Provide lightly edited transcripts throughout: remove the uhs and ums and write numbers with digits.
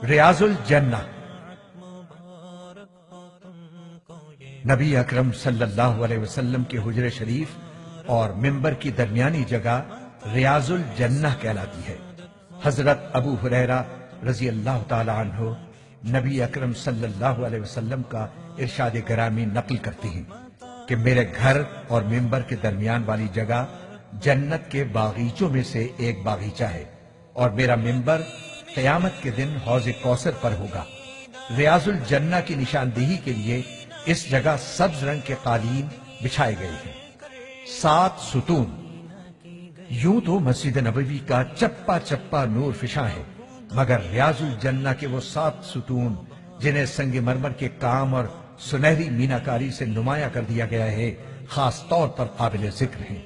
ریاض الجنہ۔ نبی اکرم صلی اللہ علیہ وسلم کے حجر شریف اور ممبر کی درمیانی جگہ ریاض الجنہ کہلاتی ہے۔ حضرت ابو ہریرہ رضی اللہ تعالی عنہ نبی اکرم صلی اللہ علیہ وسلم کا ارشاد گرامی نقل کرتے ہیں کہ میرے گھر اور ممبر کے درمیان والی جگہ جنت کے باغیچوں میں سے ایک باغیچہ ہے، اور میرا ممبر قیامت کے دن حوض کوثر پر ہوگا۔ ریاض الجنہ کی نشاندہی کے لیے اس جگہ سبز رنگ کے قالین بچھائے گئے ہیں۔ 7 ستون۔ یوں تو مسجد نبوی کا چپا چپا نور فشاں ہے، مگر ریاض الجنہ کے وہ 7 ستون جنہیں سنگ مرمر کے کام اور سنہری میناکاری سے نمایاں کر دیا گیا ہے، خاص طور پر قابل ذکر ہیں۔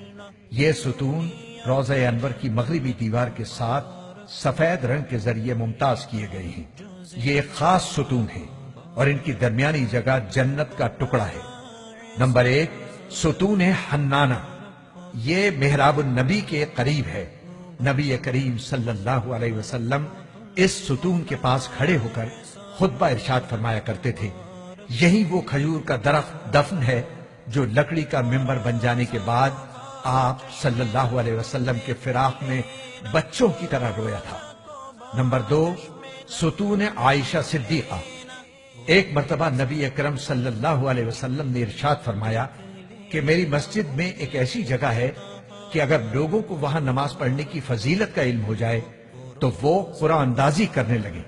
یہ ستون روضہ انور کی مغربی دیوار کے ساتھ سفید رنگ کے ذریعے ممتاز کیے گئے ہیں۔ یہ ایک خاص ستون ہے اور ان کی درمیانی جگہ جنت کا ٹکڑا ہے۔ نمبر 1، ستون حنانہ۔ یہ محراب النبی کے قریب ہے۔ نبی کریم صلی اللہ علیہ وسلم اس ستون کے پاس کھڑے ہو کر خطبہ ارشاد فرمایا کرتے تھے۔ یہی وہ کھجور کا درخت دفن ہے جو لکڑی کا ممبر بن جانے کے بعد آپ صلی اللہ علیہ وسلم کے فراق میں بچوں کی طرح رویا تھا۔ نمبر 2، ستون عائشہ صدیقہ۔ ایک مرتبہ نبی اکرم صلی اللہ علیہ وسلم نے ارشاد فرمایا کہ میری مسجد میں ایک ایسی جگہ ہے کہ اگر لوگوں کو وہاں نماز پڑھنے کی فضیلت کا علم ہو جائے تو وہ قرآن اندازی کرنے لگے۔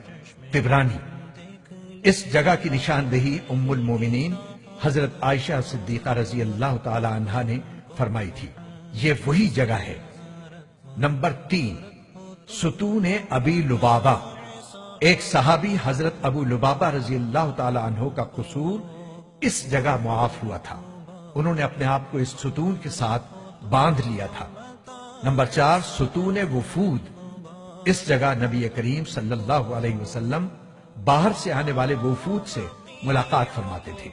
طبرانی۔ اس جگہ کی نشاندہی ام المومنین حضرت عائشہ صدیقہ رضی اللہ تعالی عنہا نے فرمائی تھی۔ یہ وہی جگہ ہے۔ نمبر 3، ستون ابی لبابہ۔ ایک صحابی حضرت ابو لبابہ رضی اللہ تعالی عنہ کا قصور اس جگہ معاف ہوا تھا۔ انہوں نے اپنے آپ کو اس ستون کے ساتھ باندھ لیا تھا۔ نمبر 4، ستون وفود۔ اس جگہ نبی کریم صلی اللہ علیہ وسلم باہر سے آنے والے وفود سے ملاقات فرماتے تھے۔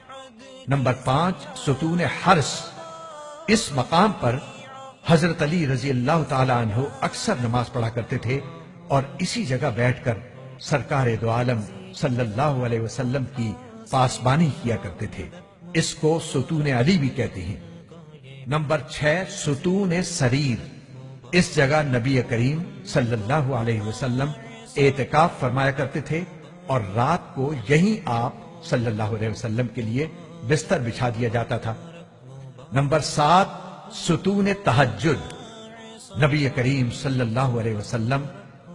نمبر 5، ستون حرس۔ اس مقام پر حضرت علی رضی اللہ تعالی عنہ اکثر نماز پڑھا کرتے تھے اور اسی جگہ بیٹھ کر سرکار دو عالم صلی اللہ علیہ وسلم کی پاسبانی کیا کرتے تھے۔ اس کو ستون علی بھی کہتے ہیں۔ نمبر 6، ستون سریر۔ اس جگہ نبی کریم صلی اللہ علیہ وسلم اعتکاف فرمایا کرتے تھے اور رات کو یہیں آپ صلی اللہ علیہ وسلم کے لیے بستر بچھا دیا جاتا تھا۔ نمبر 7، ستون تہجد۔ نبی کریم صلی اللہ علیہ وسلم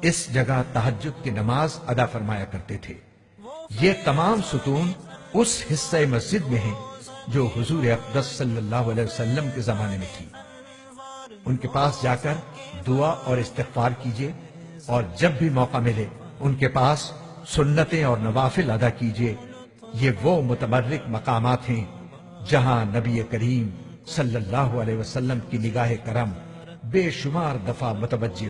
اس جگہ تہجد کی نماز ادا فرمایا کرتے تھے۔ یہ تمام ستون اس حصہ مسجد میں ہیں جو حضور اقدس صلی اللہ علیہ وسلم کے زمانے میں تھی۔ ان کے پاس جا کر دعا اور استغفار کیجیے، اور جب بھی موقع ملے ان کے پاس سنتیں اور نوافل ادا کیجیے۔ یہ وہ متبرک مقامات ہیں جہاں نبی کریم صلی اللہ علیہ وسلم کی نگاہ کرم بے شمار دفعہ متوجہ